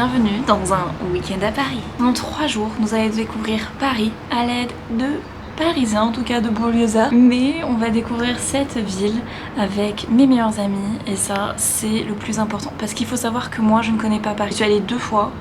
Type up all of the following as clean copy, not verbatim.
bienvenue dans un week-end à Paris. En 3 jours, nous allons découvrir Paris à l'aide de Parisiens, en tout cas de banlieusards. Mais on va découvrir cette ville avec mes meilleurs amis et ça c'est le plus important. Parce qu'il faut savoir que moi je ne connais pas Paris. Je suis allée deux fois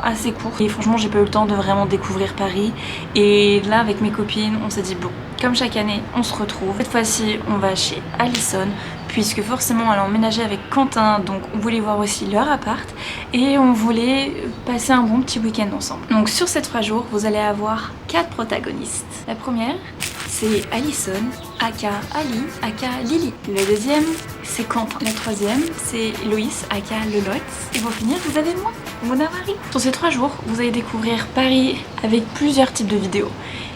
assez court. Et franchement j'ai pas eu le temps de vraiment découvrir Paris. Et là avec mes copines on s'est dit bon, comme chaque année on se retrouve. Cette fois-ci on va chez Alison. Puisque forcément elle a emménagé avec Quentin, donc on voulait voir aussi leur appart et on voulait passer un bon petit week-end ensemble. Donc sur ces 3 jours, vous allez avoir 4 protagonistes. La première, c'est Alison, aka Ali, aka Lily. La deuxième, c'est Quentin. La troisième, c'est Loïs, aka Lolotte. Et pour finir, vous avez moi, Mona Marie. Sur ces 3 jours, vous allez découvrir Paris avec plusieurs types de vidéos.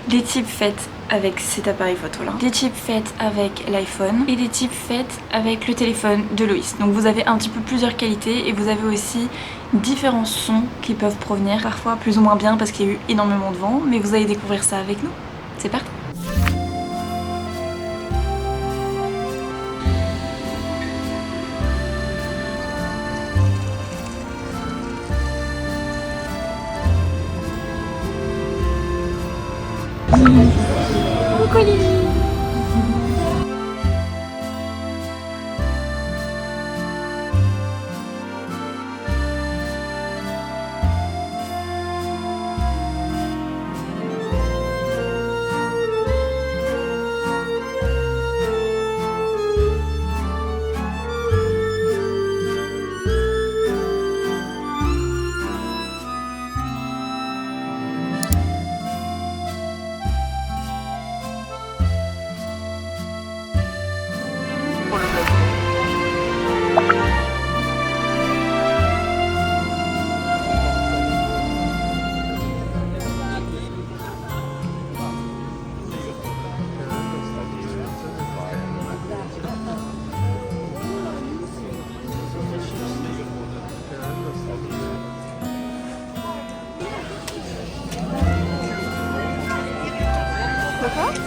Des types faites avec cet appareil photo là, des types faites avec l'iPhone et des types faites avec le téléphone de Loïs. Donc vous avez un petit peu plusieurs qualités et vous avez aussi différents sons qui peuvent provenir, parfois plus ou moins bien parce qu'il y a eu énormément de vent, mais vous allez découvrir ça avec nous. C'est parti. Coucou Lily.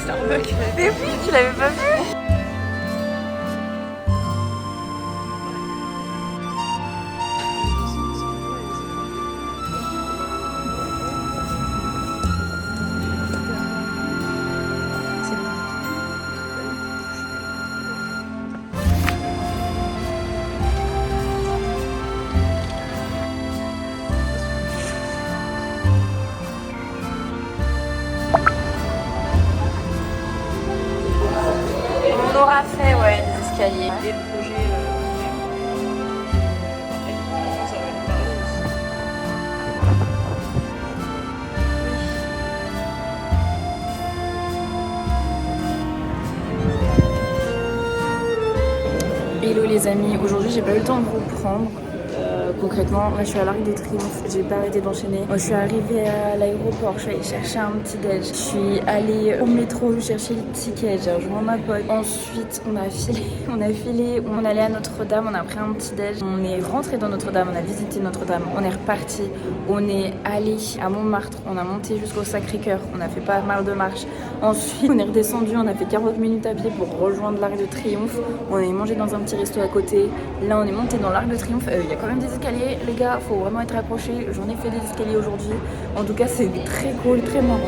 Starbucks. Mais oui, tu l'avais pas vu? On aura fait ouais, des escaliers. Et le projet, ça va nous parler aussi. Hello les amis, aujourd'hui j'ai pas eu le temps de vous prendre. Concrètement, là je suis à l'Arc de Triomphe, j'ai pas arrêté d'enchaîner. Moi je suis arrivée à l'aéroport, je suis allée chercher un petit déj. Je suis allée au métro chercher le ticket, j'ai rejoint ma pote. Ensuite on a filé, on allait à Notre-Dame, on a pris un petit déj. On est rentré dans Notre-Dame, on a visité Notre-Dame, on est reparti. On est allé à Montmartre, on a monté jusqu'au Sacré-Cœur, on a fait pas mal de marches. Ensuite on est redescendu, on a fait 40 minutes à pied pour rejoindre l'Arc de Triomphe. On est mangé dans un petit resto à côté. Là on est monté dans l'Arc de Triomphe, il y a quand même des escaliers, les gars, faut vraiment être accroché. J'en ai fait des escaliers aujourd'hui. En tout cas, c'est très cool, très marrant.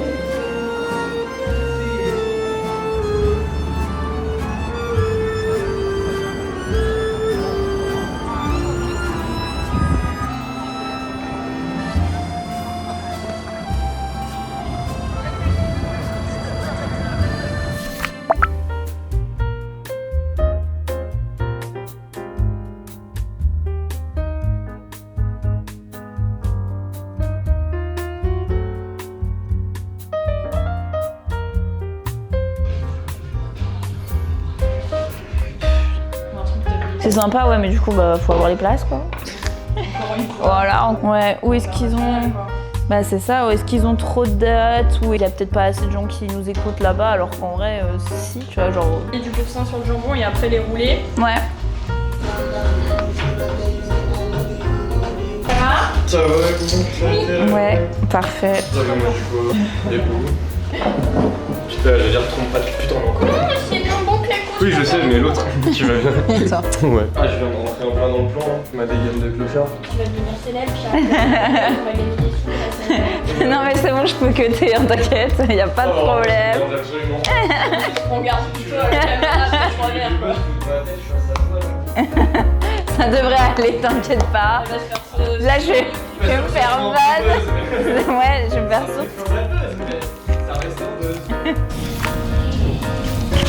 C'est sympa, ouais, mais du coup, bah, faut avoir les places, quoi. Voilà, ouais. Où est-ce qu'ils ont... Bah, c'est ça, où est-ce qu'ils ont trop de dates, ou il y a peut-être pas assez de gens qui nous écoutent là-bas, alors qu'en vrai, si, tu vois, genre... Et du pourcent sur le jambon et après les rouler. Ouais. Ça va, Ouais, parfait. Ça va, moi, du coup, Putain, je vais dire, trompe pas de putain encore. C'est bien bon claquant. Oui, je sais, mais l'autre, tu vas bien. Et toi? Ouais. Ah, je viens de rentrer en plein dans le plan, ma dégaine de clochard. Tu vas devenir célèbre, Charles. On va gagner des sous, là, ça. Non mais c'est bon, je peux cutter, hein, t'inquiète, y a pas de problème. Oh, absolument. On regarde plutôt à la caméra, c'est trop bien, quoi. Ça devrait aller, t'inquiète pas. On va se faire ce- Là je vais me faire buzz. Ouais, je vais me faire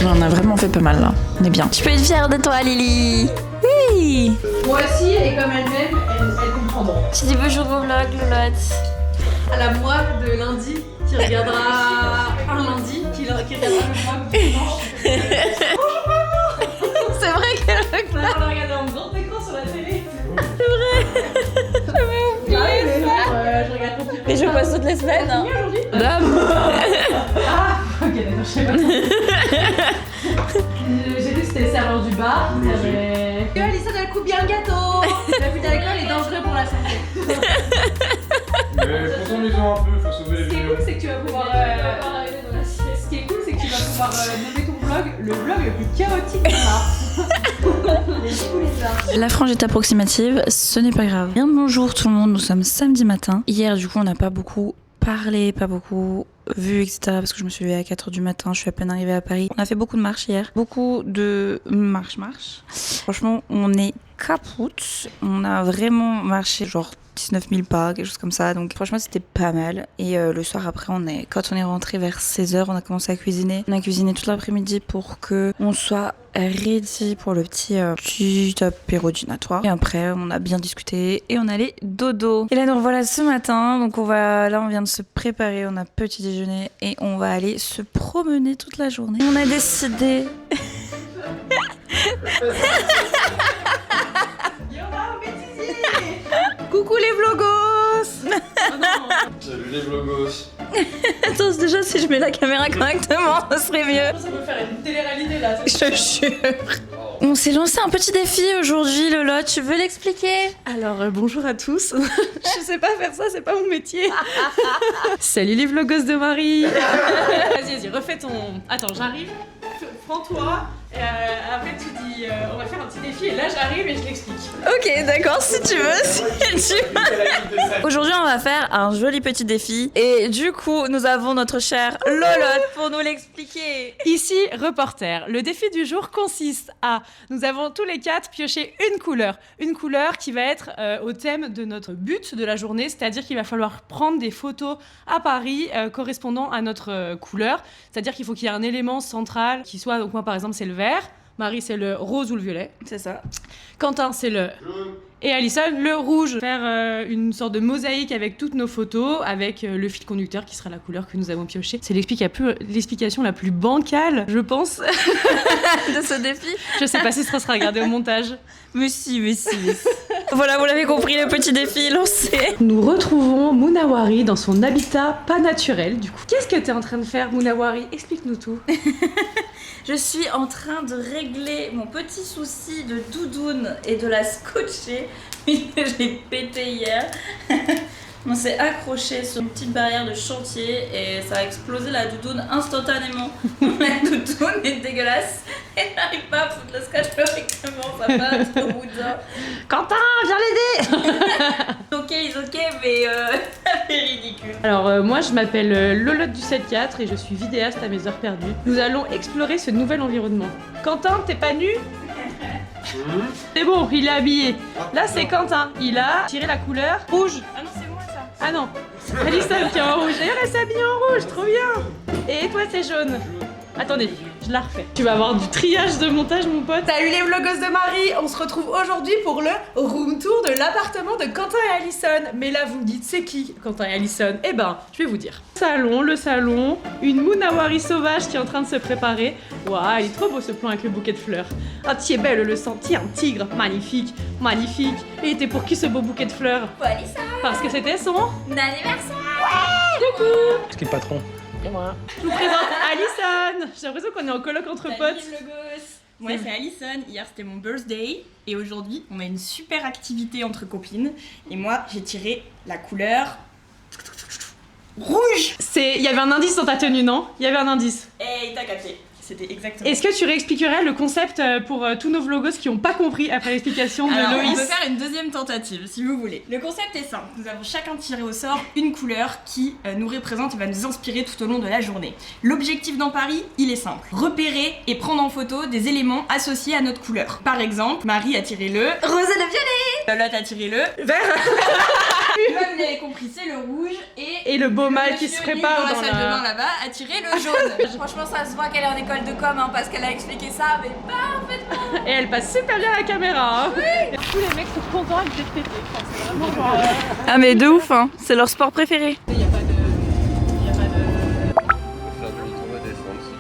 On a vraiment fait pas mal là. On est bien. Tu peux être fière de toi, Lily. Oui. Moi aussi, et comme elle-même, elles comprendront. Tu dis bonjour au vlog, Lolotte. À la moi de lundi, qui regardera un lundi, qui regardera le vlog du dimanche. C'est vrai qu'elle On va le regarder en grand écran sur la télé. Je regarde ton petit Mais je passe toutes les semaines. Hein. aujourd'hui. Ok, d'accord, je sais pas. J'ai vu que c'était le serveur du bar. Que Alissa, elle coupe bien le gâteau. L'abus d'alcool est dangereux pour la santé. Mais consommez-en un peu, faut sauver les Ce qui est vidéos. cool, c'est que tu vas pouvoir. Ce qui est cool, c'est que tu vas pouvoir nommer ton vlog le vlog le plus chaotique de Mars. Les coups, les arts. La frange est approximative, ce n'est pas grave. Bien bonjour tout le monde, nous sommes samedi matin. Hier du coup on n'a pas beaucoup parlé, pas beaucoup vu, etc. Parce que je me suis levée à 4h du matin, je suis à peine arrivée à Paris. On a fait beaucoup de marches hier, beaucoup de marche. Franchement on est capoute, on a vraiment marché genre 19 000 pas, quelque chose comme ça. Donc franchement c'était pas mal. Et le soir après quand on est rentré vers 16h, on a commencé à cuisiner. On a cuisiné toute l'après-midi pour que on soit ready pour le petit apéro dînatoire. Et après on a bien discuté et on allait dodo. Et là nous revoilà ce matin. Donc on vient de se préparer, on a petit déjeuner et on va aller se promener toute la journée. On a décidé... Coucou les vlogos. Salut les vlogos. Attends, déjà si je mets la caméra correctement, ça serait mieux. Ça peut faire une télé-réalité, là. Je te jure. On s'est lancé un petit défi aujourd'hui, Lolo. Tu veux l'expliquer? Alors bonjour à tous. Je sais pas faire ça, c'est pas mon métier. Salut les vlogos de Marie. Vas-y, refais ton. Attends, j'arrive. Prends-toi. Après tu dis, on va faire un petit défi et là j'arrive et je l'explique. Ok, d'accord, si tu veux. Aujourd'hui, on va faire un joli petit défi. Et du coup, nous avons notre chère Lolotte pour nous l'expliquer. Ici, reporter. Le défi du jour consiste à, nous avons tous les 4 pioché une couleur qui va être au thème de notre but de la journée, c'est-à-dire qu'il va falloir prendre des photos à Paris correspondant à notre couleur, c'est-à-dire qu'il faut qu'il y ait un élément central qui soit, donc moi par exemple c'est le vert, Marie c'est le rose ou le violet, C'est ça. Quentin c'est le... Et Alison, le rouge. Faire une sorte de mosaïque avec toutes nos photos, avec le fil conducteur qui sera la couleur que nous avons piochée. C'est l'explication la plus bancale, je pense, De ce défi. Je sais pas si ça sera regardé au montage. Mais si. Voilà, vous l'avez compris, le petit défi est lancé. Nous retrouvons Mounawari dans son habitat pas naturel, du coup. Qu'est-ce que t'es en train de faire, Mounawari? Explique-nous tout. Je suis en train de régler mon petit souci de doudoune et de la scotcher. Je l'ai pété hier. On s'est accroché sur une petite barrière de chantier et ça a explosé la doudoune instantanément. La doudoune est dégueulasse et j'arrive pas à foutre le scotch correctement, ça va au bout d'un. Quentin, viens l'aider. Ils ok, mais ça fait ridicule. Alors moi je m'appelle Lolotte du 7-4 et je suis vidéaste à mes heures perdues. Nous allons explorer ce nouvel environnement. Quentin, t'es pas nu? C'est bon, il est habillé. Là c'est Quentin, il a tiré la couleur rouge. Ah non, c'est moi, ça. Ah non, Alison qui est en rouge. Et elle s'est habillée en rouge, trop bien. Et toi c'est jaune. Attendez, je la refais. Tu vas avoir du triage de montage mon pote. Salut les vlogos de Marie, on se retrouve aujourd'hui pour le room tour de l'appartement de Quentin et Alison. Mais là vous me dites c'est qui Quentin et Alison? Eh ben, je vais vous dire. Le salon, une Mounawari sauvage qui est en train de se préparer. Waouh, il est trop beau ce plan avec le bouquet de fleurs. Ah, tu es belle le sentier, un tigre, magnifique. Et il était pour qui ce beau bouquet de fleurs? Pour Alissa, Parce que c'était son anniversaire. C'est qui le patron? Je vous présente Alison. J'ai l'impression qu'on est en coloc entre potes. Salut le gosse. Moi c'est Alison, hier c'était mon birthday et aujourd'hui on a une super activité entre copines et moi j'ai tiré la couleur rouge. Il y avait un indice dans ta tenue, non? Il y avait un indice. Et t'as capté. c'était exactement. Est-ce que tu réexpliquerais le concept pour tous nos vlogos qui n'ont pas compris après l'explication de Alors, Loïs? on peut faire une deuxième tentative si vous voulez. Le concept est simple. Nous avons chacun tiré au sort une couleur qui nous représente et va nous inspirer tout au long de la journée. L'objectif dans Paris, il est simple. Repérer et prendre en photo des éléments associés à notre couleur. Par exemple, Marie a tiré le rose et le violet. Lotte a tiré le Vert. Comme vous l'avez compris, c'est le rouge Et le beau mal qui monsieur se prépare dans dans la salle de bain la... là-bas a tiré le jaune. Franchement, ça se voit qu'elle est en école de com, hein, parce qu'elle a expliqué ça, mais parfaitement. Et elle passe super bien à la caméra. Hein. Oui. Tous les mecs sont contents avec cette tétée. Enfin, c'est vraiment genre... Ah mais de ouf, hein. C'est leur sport préféré. Il y a pas de... Faire demi-tour, on va descendre si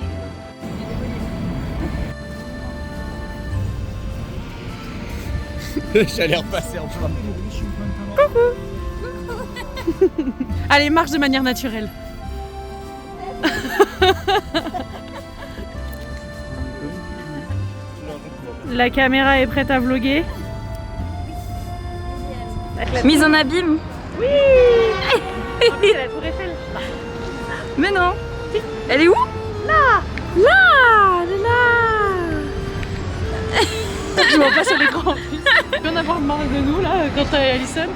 tu veux. J'allais repasser en plein. Allez, marche de manière naturelle. La caméra est prête à vlogger. Mise en abîme. Oui. C'est la tour Eiffel. Mais non. Elle est où? Là, elle est là. Je vois pas sur l'écran en plus. Il vient d'avoir marre de nous là quand t'as Alison.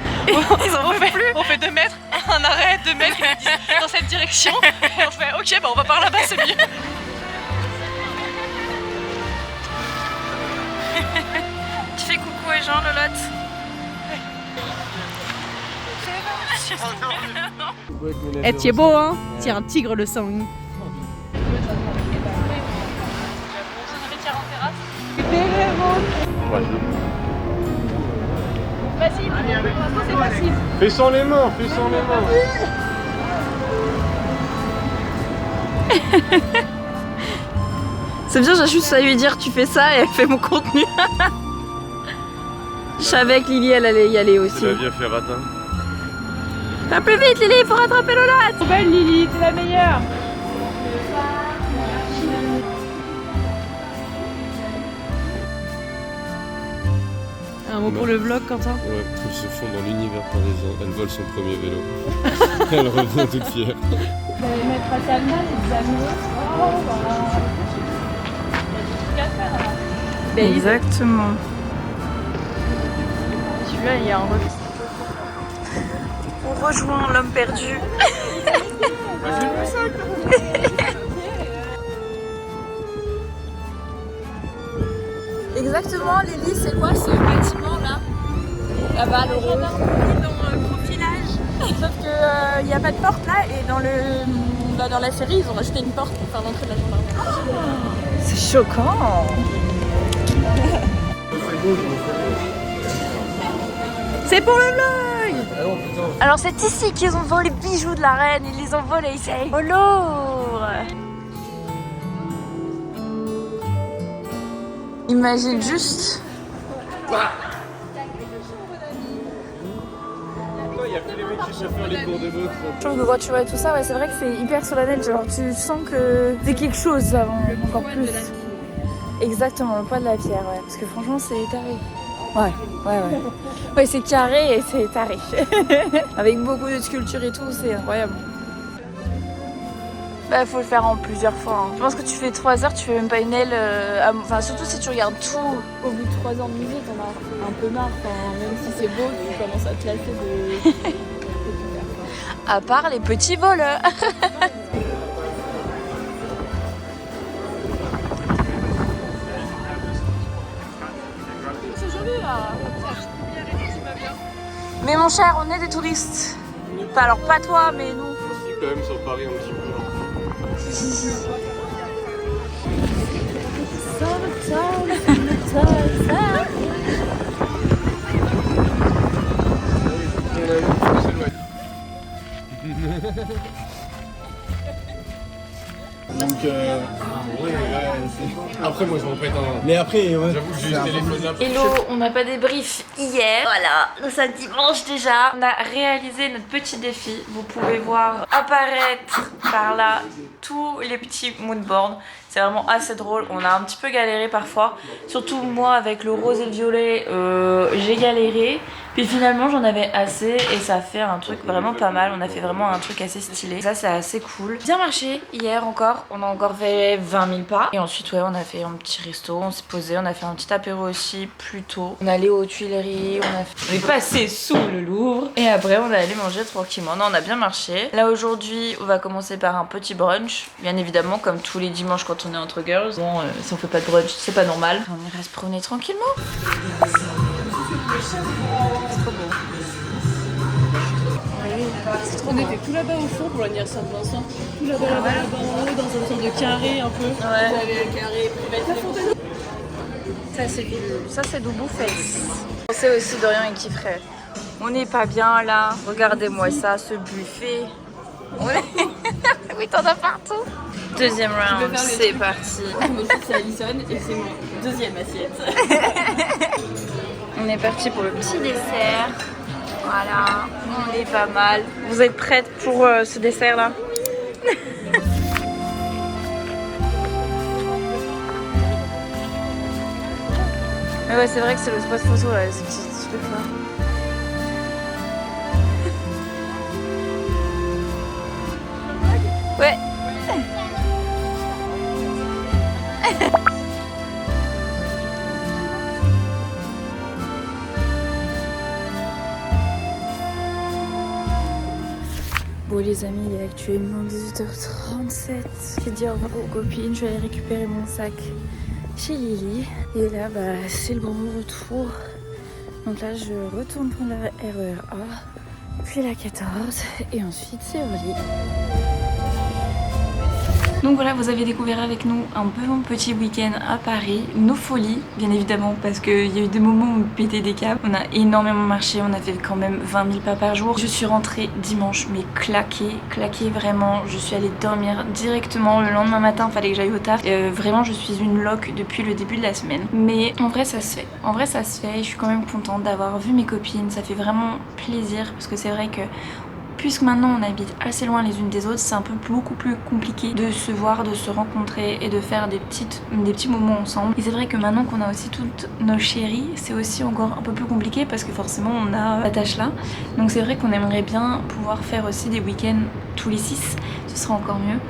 On fait 2 mètres, un arrêt, 2 mètres, ils disent dans cette direction. Et on fait ok, bah on va par là-bas, c'est mieux. Tu fais coucou aux gens, Lolotte. Eh, tu es beau hein. Tiens, un tigre le sang. Facile, c'est facile. Fais sans les mains, fais sans les mains. C'est bien, j'ai juste à lui dire tu fais ça et elle fait mon contenu. Je savais que Lily elle allait y aller aussi. Tu l'as bien fait ratin. Fais plus vite Lily, il faut rattraper Lolotte. Trop belle Lily, t'es la meilleure. Un mot pour le vlog, Quentin? Ouais, ils se font dans l'univers parisien. Elle vole son premier vélo. Elle revient toute fière. Vous allez mettre à Salma, les amoureux. Oh, voilà. Exactement. Celui-là, il y a un retour. On rejoint l'homme perdu. Exactement, Lily, c'est quoi ce bâtiment là? Là-bas, le rond dans le profilage. Sauf qu'il n'y a pas de porte là et dans la série ils ont rajouté une porte pour faire l'entrée de la gendarmerie. C'est choquant. C'est pour le vlog. Alors c'est ici qu'ils ont volé les bijoux de la reine, ils les ont volés ici. Oh lourd. Imagine juste. Il y a plus les mecs qui chauffent les cours de boxe. Je trouve que quand tu vois tout ça, ouais, c'est vrai que c'est hyper solennel. Genre, tu sens que c'est quelque chose avant, encore plus. Exactement, le poids de la pierre, ouais. Parce que franchement, c'est taré. Ouais. Ouais, c'est carré et c'est taré. Avec beaucoup de sculptures et tout, c'est incroyable. Bah, faut le faire en plusieurs fois. Hein. Je pense que tu fais 3 heures, tu fais même pas une aile. Enfin, surtout si tu regardes tout. Au bout de 3 ans de musée, t'en as un peu marre. Enfin, même si c'est beau, tu commences à te lasser de... À part les petits voleurs. Mais mon cher, on est des touristes. Alors pas toi, mais nous. Je suis quand même sur Paris un petit peu. Donc après moi je m'en pète un. Mais après ouais. J'avoue que j'ai eu le téléphone après. Hello, on n'a pas débrief hier. Voilà, nous sommes dimanche déjà. On a réalisé notre petit défi. Vous pouvez voir apparaître par là tous les petits moodboards. C'est vraiment assez drôle. On a un petit peu galéré parfois. Surtout moi avec le rose et le violet, j'ai galéré. Puis finalement j'en avais assez et ça fait un truc vraiment pas mal. On a fait vraiment un truc assez stylé. Ça c'est assez cool. Bien marché hier encore. On a encore fait 20 000 pas. Et ensuite ouais, on a fait un petit resto, on s'est posé, on a fait un petit apéro aussi plus tôt. On est allé aux Tuileries, on est passé sous le Louvre. Et après on est allé manger tranquillement. Non, on a bien marché. Là aujourd'hui on va commencer par un petit brunch. Bien évidemment comme tous les dimanches quand on est entre girls. Bon si on fait pas de brunch c'est pas normal. On ira se promener tranquillement. C'est trop beau. On était tout là-bas au fond pour l'anniversaire de Vincent. Tout là-bas, là-bas en haut, dans une sorte de carré un peu. Ouais. Vous avez le carré, vous mettez la fontaine. Ça c'est Doubou Face. On sait aussi Dorian il kifferait. On n'est pas bien là. Regardez-moi ça, ce buffet. Oui, t'en as partout. Deuxième round, c'est parti. C'est Alison et c'est mon deuxième assiette. On est parti pour le petit dessert. Voilà, on est pas mal. Vous êtes prêtes pour ce dessert là? Mais ouais, c'est vrai que c'est le spot photo là, ce petit truc là. Ouais. Bon les amis, il est actuellement 18h37. J'ai dit au revoir aux copines, je vais aller récupérer mon sac chez Lily. Et là bah c'est le grand retour. Donc là je retourne prendre la RER A, puis la 14 et ensuite c'est Orly. Donc voilà, vous avez découvert avec nous un bon petit week-end à Paris, nos folies bien évidemment parce qu'il y a eu des moments où on pétait des câbles. On a énormément marché, on a fait quand même 20 000 pas par jour. Je suis rentrée dimanche mais claquée vraiment. Je suis allée dormir directement le lendemain matin, fallait que j'aille au taf. Vraiment je suis une loque depuis le début de la semaine. Mais en vrai ça se fait, je suis quand même contente d'avoir vu mes copines, ça fait vraiment plaisir parce que c'est vrai que puisque maintenant on habite assez loin les unes des autres, c'est un peu beaucoup plus compliqué de se voir, de se rencontrer et de faire des petits moments ensemble. Et c'est vrai que maintenant qu'on a aussi toutes nos chéries, c'est aussi encore un peu plus compliqué parce que forcément on a la tâche là. Donc c'est vrai qu'on aimerait bien pouvoir faire aussi des week-ends tous les 6, ce sera encore mieux.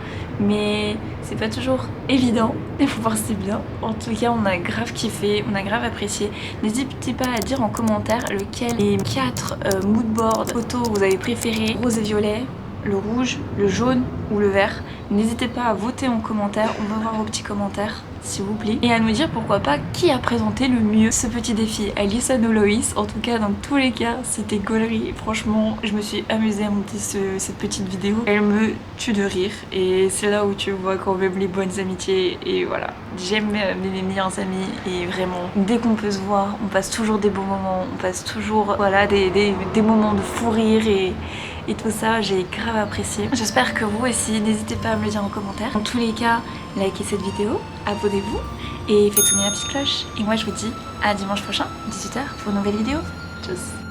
Mais c'est pas toujours évident de pouvoir c'est bien. En tout cas on a grave kiffé, on a grave apprécié. N'hésitez pas à dire en commentaire lequel des 4 moodboards photos vous avez préféré, rose et violet, le rouge, le jaune ou le vert. N'hésitez pas à voter en commentaire, on va voir vos petits commentaires s'il vous plaît. Et à nous dire pourquoi pas qui a présenté le mieux ce petit défi, Alison ou Loïs. En tout cas dans tous les cas c'était gaulerie. Franchement je me suis amusée à monter cette petite vidéo. Elle me tue de rire et c'est là où tu vois quand même les bonnes amitiés. Et voilà, j'aime mes meilleurs amis et vraiment dès qu'on peut se voir on passe toujours des bons moments, on passe toujours voilà, des moments de fou rire et tout ça, j'ai grave apprécié. J'espère que vous aussi, n'hésitez pas à me le dire en commentaire. Dans tous les cas, likez cette vidéo, abonnez-vous et faites sonner la petite cloche. Et moi je vous dis à dimanche prochain, 18h, pour une nouvelle vidéo. Tchuss.